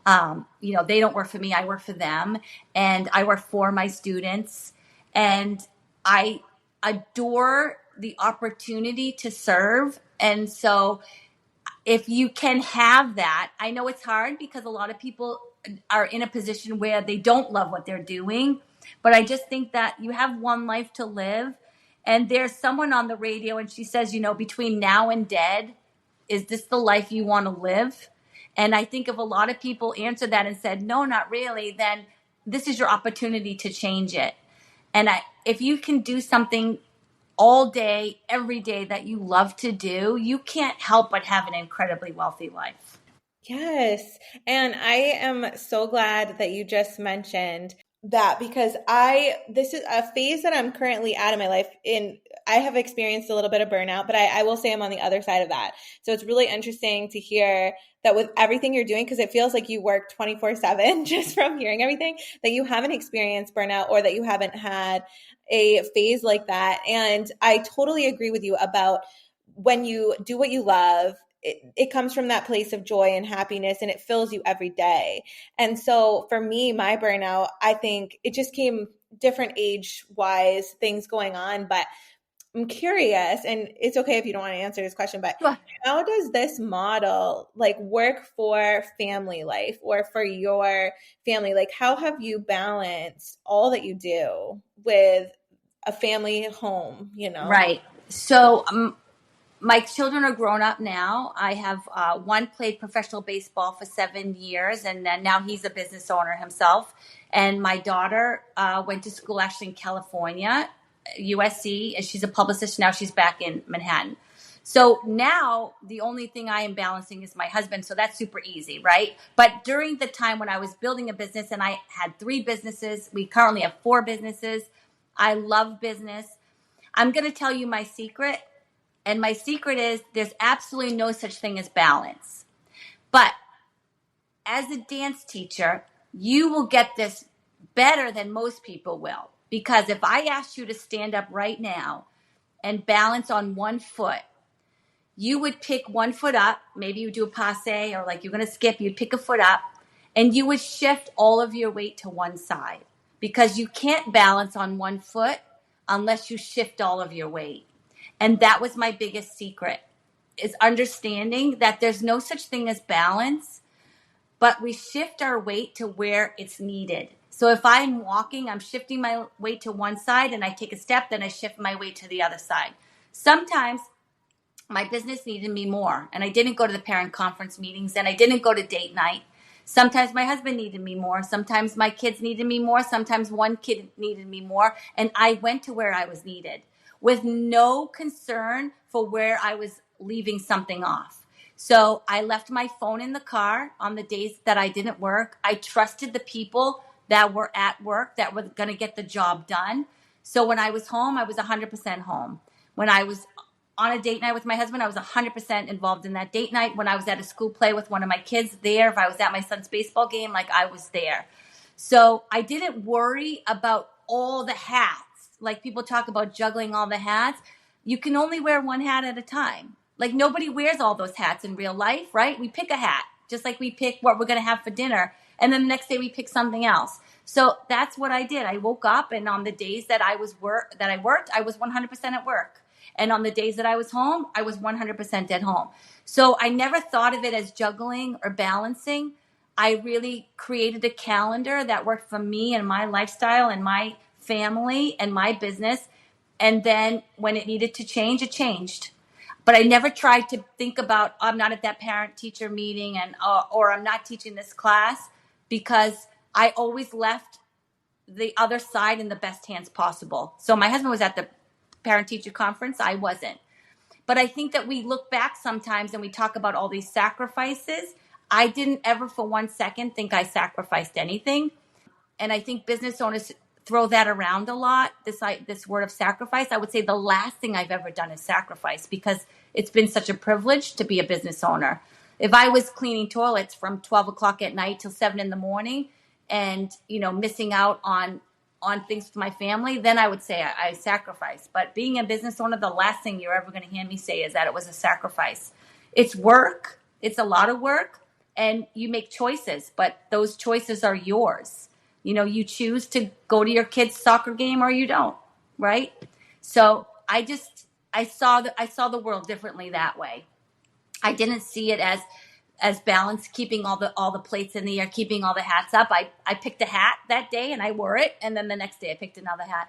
Speaker 2: they don't work for me. I work for them, and I work for my students. And I adore the opportunity to serve. And so if you can have that, I know it's hard because a lot of people are in a position where they don't love what they're doing, but I just think that you have one life to live. And there's someone on the radio and she says, between now and dead, is this the life you want to live? And I think if a lot of people answered that and said, no, not really, then this is your opportunity to change it. And if you can do something all day, every day that you love to do, you can't help but have an incredibly wealthy life.
Speaker 1: Yes. And I am so glad that you just mentioned that because this is a phase that I'm currently at in my life. I have experienced a little bit of burnout, but I will say I'm on the other side of that. So it's really interesting to hear that with everything you're doing, because it feels like you work 24/7 just from hearing everything, that you haven't experienced burnout or that you haven't had a phase like that. And I totally agree with you about when you do what you love, it comes from that place of joy and happiness, and it fills you every day. And so for me, my burnout, I think it just came different age wise things going on. But I'm curious, and it's okay if you don't want to answer this question, but
Speaker 2: Sure.
Speaker 1: how does this model like work for family life or for your family? Like, how have you balanced all that you do with a family home, you know?
Speaker 2: Right. So my children are grown up now. I have one played professional baseball for 7 years, and then now he's a business owner himself. And my daughter went to school actually in California, USC, and she's a publicist now. She's back in Manhattan. So now the only thing I am balancing is my husband. So that's super easy, right? But during the time when I was building a business and I had 3 businesses, we currently have 4 businesses. I love business. I'm going to tell you my secret. And my secret is there's absolutely no such thing as balance. But as a dance teacher, you will get this better than most people will. Because if I asked you to stand up right now and balance on one foot, you would pick one foot up. Maybe you do a passe, or like you're going to skip, you'd pick a foot up and you would shift all of your weight to one side, because you can't balance on one foot unless you shift all of your weight. And that was my biggest secret, is understanding that there's no such thing as balance, but we shift our weight to where it's needed. So if I'm walking, I'm shifting my weight to one side, and I take a step, then I shift my weight to the other side. Sometimes my business needed me more, and I didn't go to the parent conference meetings, and I didn't go to date night. Sometimes my husband needed me more. Sometimes my kids needed me more. Sometimes one kid needed me more. And I went to where I was needed with no concern for where I was leaving something off. So I left my phone in the car on the days that I didn't work. I trusted the people that were at work that were going to get the job done. So when I was home, I was 100% home. When I was on a date night with my husband, I was 100% involved in that date night. When I was at a school play with one of my kids, there. If I was at my son's baseball game, like, I was there. So I didn't worry about all the hats. Like, people talk about juggling all the hats. You can only wear one hat at a time. Like, nobody wears all those hats in real life, right? We pick a hat, just like we pick what we're going to have for dinner. And then the next day we pick something else. So that's what I did. I woke up, and on the days that I worked, I was 100% at work. And on the days that I was home, I was 100% at home. So I never thought of it as juggling or balancing. I really created a calendar that worked for me and my lifestyle and my family and my business. And then when it needed to change, it changed. But I never tried to think about, I'm not at that parent teacher meeting, and or I'm not teaching this class, because I always left the other side in the best hands possible. So my husband was at the parent teacher conference. I wasn't. But I think that we look back sometimes and we talk about all these sacrifices. I didn't ever for 1 second think I sacrificed anything. And I think business owners throw that around a lot, this word of sacrifice. I would say the last thing I've ever done is sacrifice, because it's been such a privilege to be a business owner. If I was cleaning toilets from 12 o'clock at night till 7 in the morning, and missing out on things with my family, then I would say I sacrificed. But being a business owner, the last thing you're ever going to hear me say is that it was a sacrifice. It's work. It's a lot of work, and you make choices, but those choices are yours. You choose to go to your kid's soccer game or you don't, right? So I saw the world differently that way. I didn't see it as balance, keeping all the plates in the air, keeping all the hats up. I picked a hat that day and I wore it, and then the next day I picked another hat.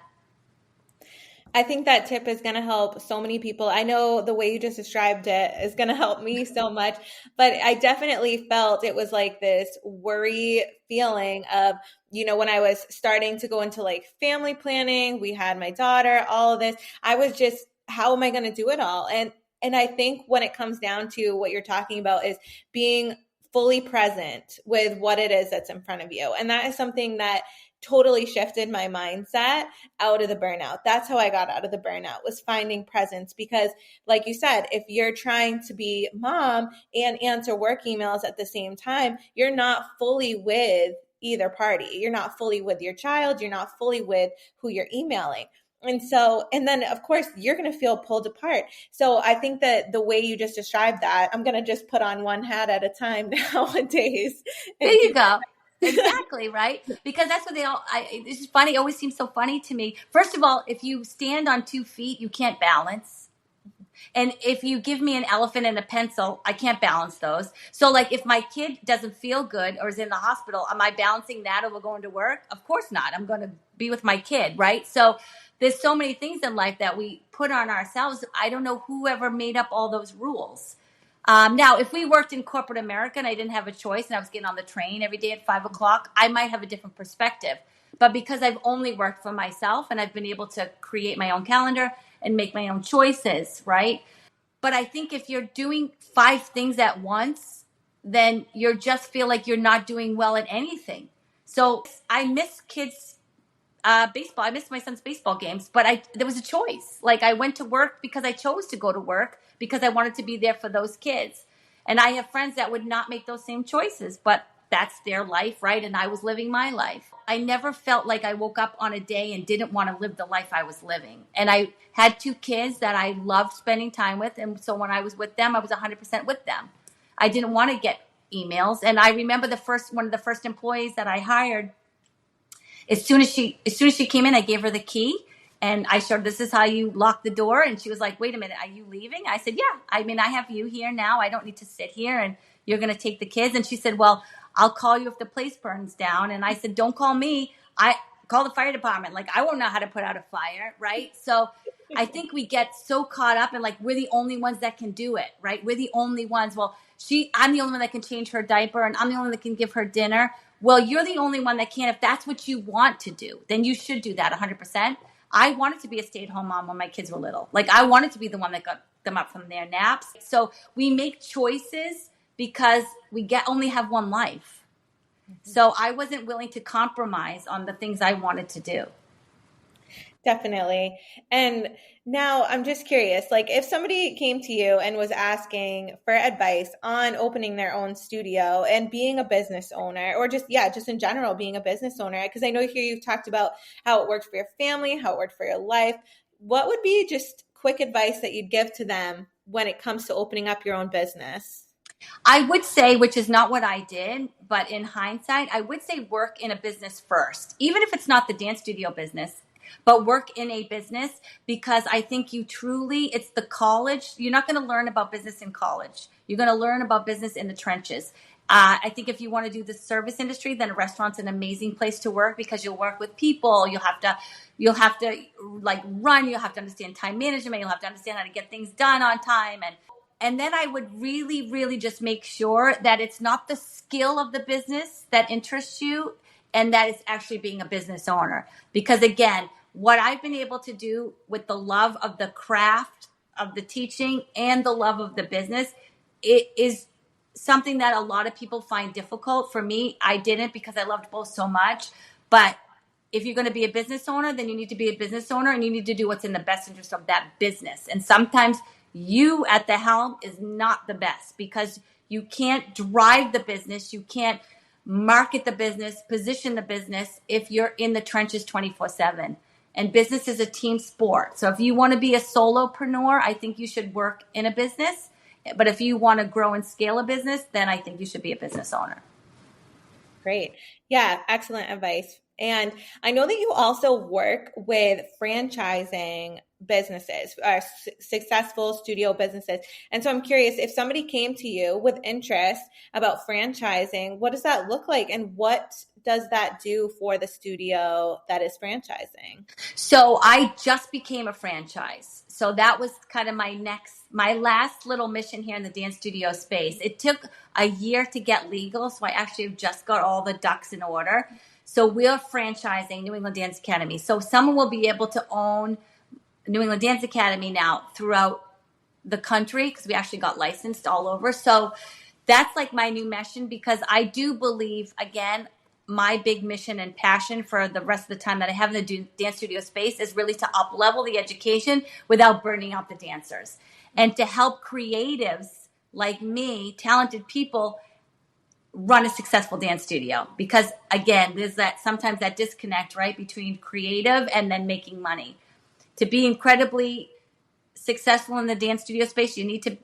Speaker 1: I think that tip is going to help so many people. I know the way you just described it is going to help me so much, but I definitely felt it was like this worry feeling of, when I was starting to go into like family planning, we had my daughter, all of this. I was just, how am I going to do it all? And I think when it comes down to what you're talking about is being fully present with what it is that's in front of you. And that is something that totally shifted my mindset out of the burnout. That's how I got out of the burnout, was finding presence. Because like you said, if you're trying to be mom and answer work emails at the same time, you're not fully with either party. You're not fully with your child. You're not fully with who you're emailing. And then of course you're going to feel pulled apart. So I think that the way you just described that, I'm going to just put on one hat at a time nowadays
Speaker 2: There
Speaker 1: and
Speaker 2: you
Speaker 1: do.
Speaker 2: go. Exactly, right? Because that's what this is funny. It always seems so funny to me. First of all, if you stand on 2 feet, you can't balance. And if you give me an elephant and a pencil, I can't balance those. So, like, if my kid doesn't feel good or is in the hospital, am I balancing that over going to work? Of course not. I'm going to be with my kid, right? So, there's so many things in life that we put on ourselves. I don't know whoever made up all those rules. Now, if we worked in corporate America and I didn't have a choice and I was getting on the train every day at 5 o'clock, I might have a different perspective. But because I've only worked for myself and I've been able to create my own calendar and make my own choices, right? But I think if you're doing 5 things at once, then you just feel like you're not doing well at anything. So I miss kids baseball. I missed my son's baseball games, but there was a choice. Like I went to work because I chose to go to work because I wanted to be there for those kids. And I have friends that would not make those same choices, but that's their life, right? And I was living my life. I never felt like I woke up on a day and didn't want to live the life I was living. And I had 2 kids that I loved spending time with. And so when I was with them, I was 100% with them. I didn't want to get emails. And I remember one of the first employees that I hired, as soon as she came in, I gave her the key and I showed, this is how you lock the door. And she was like, wait a minute, are you leaving? I said, yeah, I mean, I have you here now. I don't need to sit here and you're going to take the kids. And she said, well, I'll call you if the place burns down. And I said, don't call me. I call the fire department. Like I won't know how to put out a fire. Right. So I think we get so caught up in like, we're the only ones that can do it. Right. We're the only ones. Well, I'm the only one that can change her diaper and I'm the only one that can give her dinner. Well, you're the only one that can. If that's what you want to do, then you should do that 100%. I wanted to be a stay-at-home mom when my kids were little. Like I wanted to be the one that got them up from their naps. So we make choices because we only have one life. So I wasn't willing to compromise on the things I wanted to do.
Speaker 1: Definitely. And now I'm just curious, like if somebody came to you and was asking for advice on opening their own studio and being a business owner, or just, yeah, just in general, being a business owner, because I know here you've talked about how it worked for your family, how it worked for your life. What would be just quick advice that you'd give to them when it comes to opening up your own business?
Speaker 2: I would say, which is not what I did, but in hindsight, I would say work in a business first, even if it's not the dance studio business, but work in a business because I think it's the college. You're not going to learn about business in college. You're going to learn about business in the trenches. I think if you want to do the service industry, then a restaurant's an amazing place to work because you'll work with people. You'll have to like run. You'll have to understand time management. You'll have to understand how to get things done on time. And then I would really, really just make sure that it's not the skill of the business that interests you and that it's actually being a business owner. Because again, what I've been able to do with the love of the craft of the teaching and the love of the business, it is something that a lot of people find difficult. For me, I didn't because I loved both so much. But if you're going to be a business owner, then you need to be a business owner and you need to do what's in the best interest of that business. And sometimes you at the helm is not the best because you can't drive the business. You can't market the business, position the business if you're in the trenches 24/7. And business is a team sport. So if you want to be a solopreneur, I think you should work in a business. But if you want to grow and scale a business, then I think you should be a business owner.
Speaker 1: Great. Yeah, excellent advice. And I know that you also work with franchising businesses, successful studio businesses. And so I'm curious, if somebody came to you with interest about franchising, what does that look like? And what does that do for the studio that is franchising?
Speaker 2: So I just became a franchise. So that was kind of my last little mission here in the dance studio space. It took a year to get legal. So I actually have just got all the ducks in order. So we're franchising New England Dance Academy. So someone will be able to own New England Dance Academy now throughout the country because we actually got licensed all over. So that's like my new mission because I do believe, again, my big mission and passion for the rest of the time that I have in the dance studio space is really to up level the education without burning out the dancers and to help creatives like me, talented people, run a successful dance studio. Because again, there's that sometimes that disconnect, right, between creative and then making money. To be incredibly successful in the dance studio space, you need to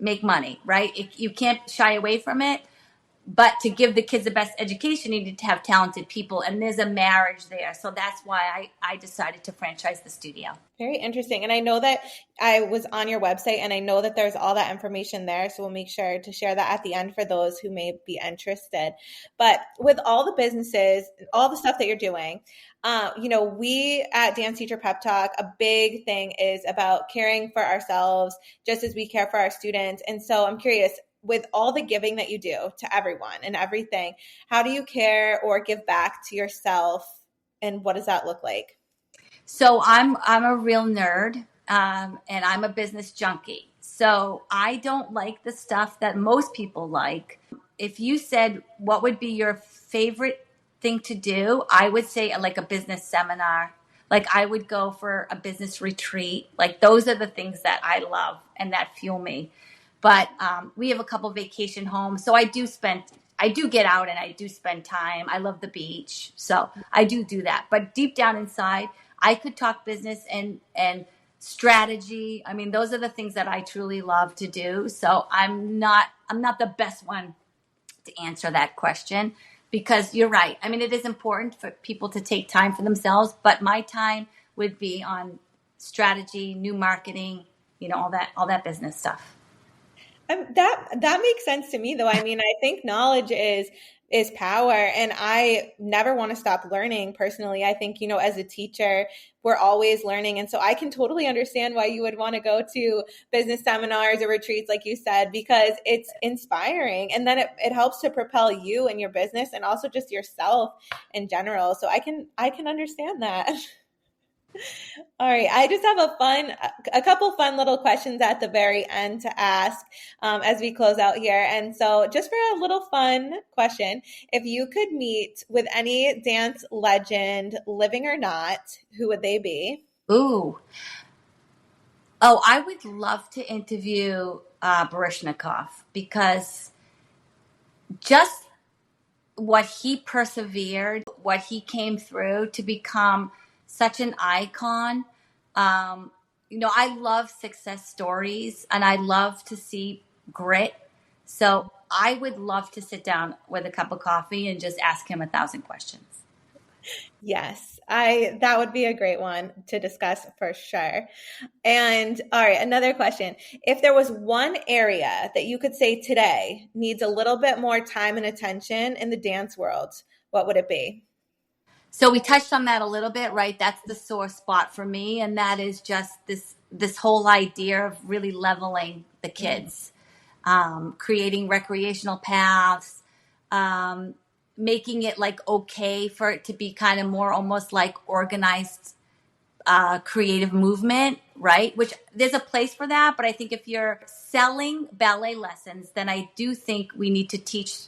Speaker 2: make money, right? You can't shy away from it. But to give the kids the best education, you need to have talented people. And there's a marriage there. So that's why I decided to franchise the studio.
Speaker 1: Very interesting. And I know that I was on your website and I know that there's all that information there. So we'll make sure to share that at the end for those who may be interested. But with all the businesses, all the stuff that you're doing, we at Dance Teacher Pep Talk, a big thing is about caring for ourselves just as we care for our students. And so I'm curious, with all the giving that you do to everyone and everything, how do you care or give back to yourself? And what does that look like?
Speaker 2: So I'm a real nerd, and I'm a business junkie. So I don't like the stuff that most people like. If you said what would be your favorite thing to do, I would say like a business seminar. Like I would go for a business retreat. Like those are the things that I love and that fuel me. But we have a couple vacation homes, so I do get out and I do spend time. I love the beach, so I do that. But deep down inside, I could talk business and strategy. I mean, those are the things that I truly love to do. So I'm not the best one to answer that question because you're right. I mean, it is important for people to take time for themselves, but my time would be on strategy, new marketing, all that business stuff.
Speaker 1: That makes sense to me, though. I mean, I think knowledge is power, and I never want to stop learning. Personally, I think as a teacher, we're always learning, and so I can totally understand why you would want to go to business seminars or retreats, like you said, because it's inspiring, and then it helps to propel you and your business, and also just yourself in general. So I can understand that. All right. I just have a couple fun little questions at the very end to ask as we close out here. And so just for a little fun question, if you could meet with any dance legend, living or not, who would they be?
Speaker 2: Ooh. Oh, I would love to interview Barishnikov because just what he persevered, what he came through to become such an icon. I love success stories and I love to see grit. So I would love to sit down with a cup of coffee and just ask him 1,000 questions.
Speaker 1: Yes, that would be a great one to discuss for sure. And all right, another question. If there was one area that you could say today needs a little bit more time and attention in the dance world, what would it be?
Speaker 2: So we touched on that a little bit, right? That's the sore spot for me, and that is just this whole idea of really leveling the kids, creating recreational paths, making it like okay for it to be kind of more almost like organized creative movement, right? Which there's a place for that, but I think if you're selling ballet lessons, then I do think we need to teach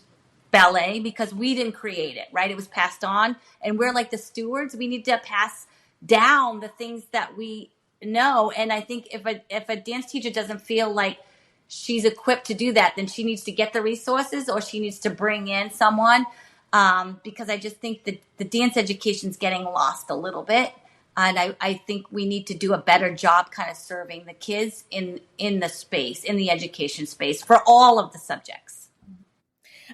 Speaker 2: ballet because we didn't create it, right? It was passed on, and we're like the stewards. We need to pass down the things that we know. And I think if a dance teacher doesn't feel like she's equipped to do that, then she needs to get the resources or she needs to bring in someone because I just think that the dance education is getting lost a little bit. And I think we need to do a better job kind of serving the kids in the space, in the education space for all of the subjects.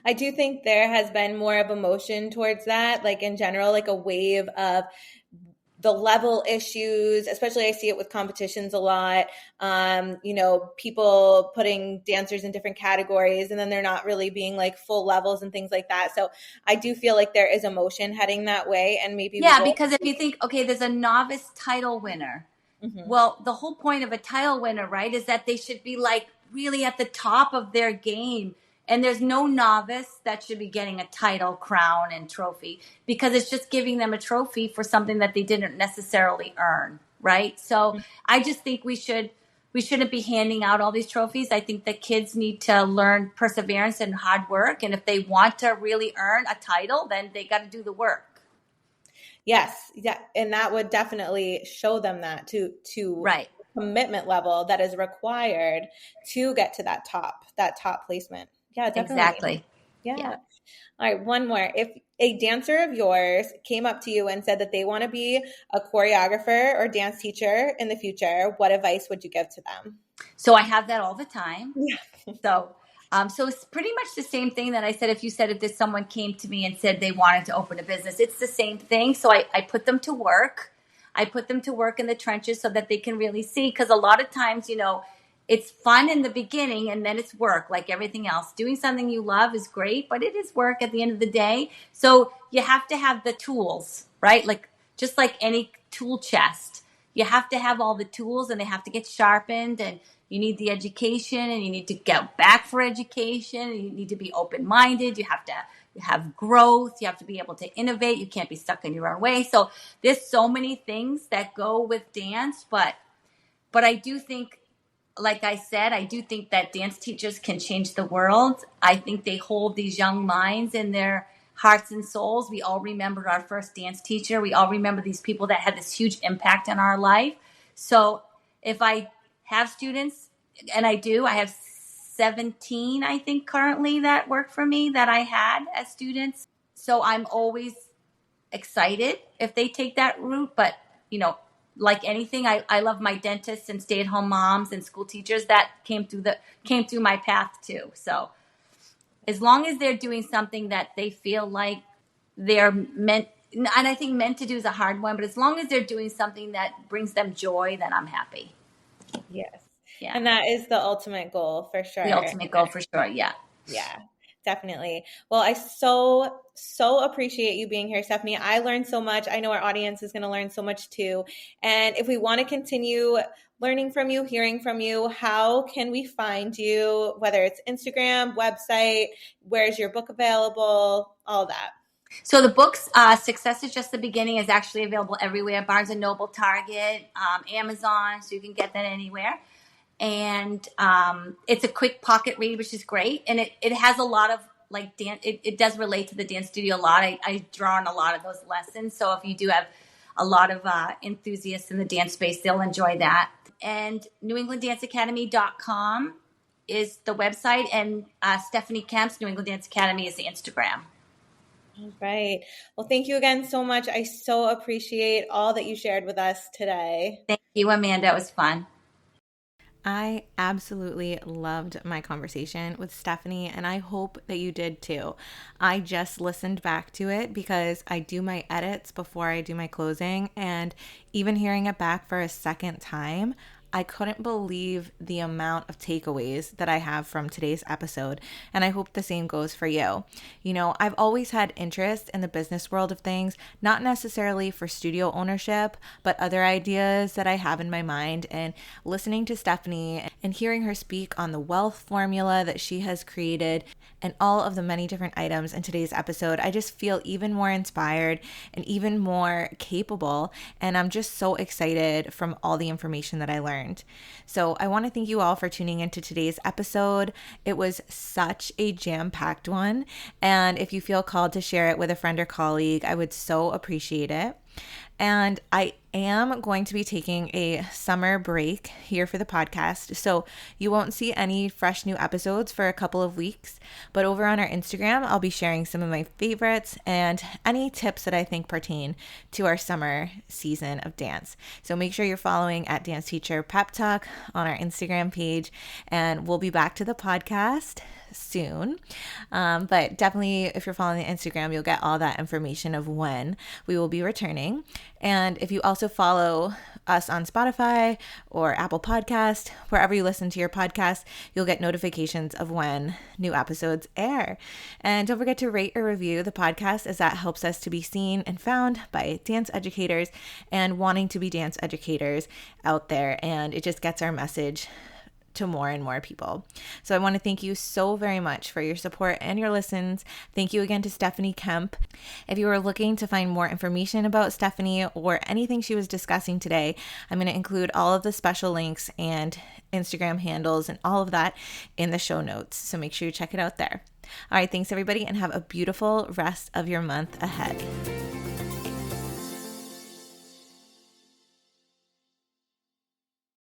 Speaker 1: I do think there has been more of a motion towards that, like in general, like a wave of the level issues, especially I see it with competitions a lot. People putting dancers in different categories and then they're not really being like full levels and things like that. So I do feel like there is a motion heading that way, and maybe we
Speaker 2: Yeah,
Speaker 1: will.
Speaker 2: because if you think, okay, there's a novice title winner.
Speaker 1: Mhm.
Speaker 2: Well, the whole point of a title winner, right, is that they should be like really at the top of their game. And there's no novice that should be getting a title, crown, and trophy, because it's just giving them a trophy for something that they didn't necessarily earn, right? So I just think we shouldn't be handing out all these trophies. I think that kids need to learn perseverance and hard work. And if they want to really earn a title, then they got to do the work.
Speaker 1: Yes, yeah, and that would definitely show them that to
Speaker 2: Right.
Speaker 1: commitment level that is required to get to that top placement. Yeah, definitely.
Speaker 2: Exactly. Yeah.
Speaker 1: Yeah. All right, one more. If a dancer of yours came up to you and said that they want to be a choreographer or dance teacher in the future, what advice would you give to them?
Speaker 2: So I have that all the time.
Speaker 1: Yeah.
Speaker 2: So it's pretty much the same thing that I said. If this someone came to me and said they wanted to open a business, it's the same thing. So I put them to work. I put them to work in the trenches so that they can really see. Because a lot of times, it's fun in the beginning and then it's work, like everything else. Doing something you love is great, but it is work at the end of the day. So you have to have the tools, right? Like just like any tool chest, you have to have all the tools and they have to get sharpened, and you need the education, and you need to go back for education, and you need to be open-minded. You have to have growth. You have to be able to innovate. You can't be stuck in your own way. So there's so many things that go with dance, but I do think, like I said, I do think that dance teachers can change the world. I think they hold these young minds in their hearts and souls. We all remember our first dance teacher. We all remember these people that had this huge impact on our life. So if I have students, and I have 17, I think, currently that work for me that I had as students. So I'm always excited if they take that route. But, like anything, I love my dentists and stay-at-home moms and school teachers that came through my path too. So as long as they're doing something that they feel like they're meant, and I think meant to do is a hard one, but as long as they're doing something that brings them joy, then I'm happy.
Speaker 1: Yes.
Speaker 2: Yeah.
Speaker 1: And that is the ultimate goal for
Speaker 2: The
Speaker 1: sure.
Speaker 2: ultimate goal for sure. Yeah.
Speaker 1: Yeah, definitely. Well, I so appreciate you being here, Stephanie. I learned so much. I know our audience is going to learn so much too. And if we want to continue learning from you, hearing from you, how can we find you? Whether it's Instagram, website, where's your book available, all that.
Speaker 2: So the book's Success is Just the Beginning is actually available everywhere: Barnes and Noble, Target, Amazon, so you can get that anywhere. And it's a quick pocket read, which is great. And it has a lot of like dance. It does relate to the dance studio a lot. I draw on a lot of those lessons. So if you do have a lot of enthusiasts in the dance space, they'll enjoy that. And NewEnglandDanceAcademy.com is the website, and Stephanie Kemp's New England Dance Academy is the Instagram.
Speaker 1: All right. Well, thank you again so much. I so appreciate all that you shared with us today.
Speaker 2: Thank you, Amanda. It was fun.
Speaker 1: I absolutely loved my conversation with Stephanie, and I hope that you did too. I just listened back to it because I do my edits before I do my closing, and even hearing it back for a second time, I couldn't believe the amount of takeaways that I have from today's episode, and I hope the same goes for you. I've always had interest in the business world of things, not necessarily for studio ownership, but other ideas that I have in my mind. And listening to Stephanie and hearing her speak on the wealth formula that she has created and all of the many different items in today's episode, I just feel even more inspired and even more capable. And I'm just so excited from all the information that I learned. So I want to thank you all for tuning into today's episode. It was such a jam-packed one. And if you feel called to share it with a friend or colleague, I would so appreciate it. And I am going to be taking a summer break here for the podcast, so you won't see any fresh new episodes for a couple of weeks. But over on our Instagram, I'll be sharing some of my favorites and any tips that I think pertain to our summer season of dance. So make sure you're following at Dance Teacher Pep Talk on our Instagram page, and we'll be back to the podcast soon. But definitely, if you're following the Instagram, you'll get all that information of when we will be returning. And if you also follow us on Spotify or Apple Podcast, wherever you listen to your podcast, you'll get notifications of when new episodes air. And don't forget to rate or review the podcast, as that helps us to be seen and found by dance educators and wanting to be dance educators out there. And it just gets our message to more and more people. So I want to thank you so very much for your support and your listens. Thank you again to Stephanie Kemp. If you are looking to find more information about Stephanie or anything she was discussing today, I'm going to include all of the special links and Instagram handles and all of that in the show notes. So make sure you check it out there. All right, thanks everybody, and have a beautiful rest of your month ahead.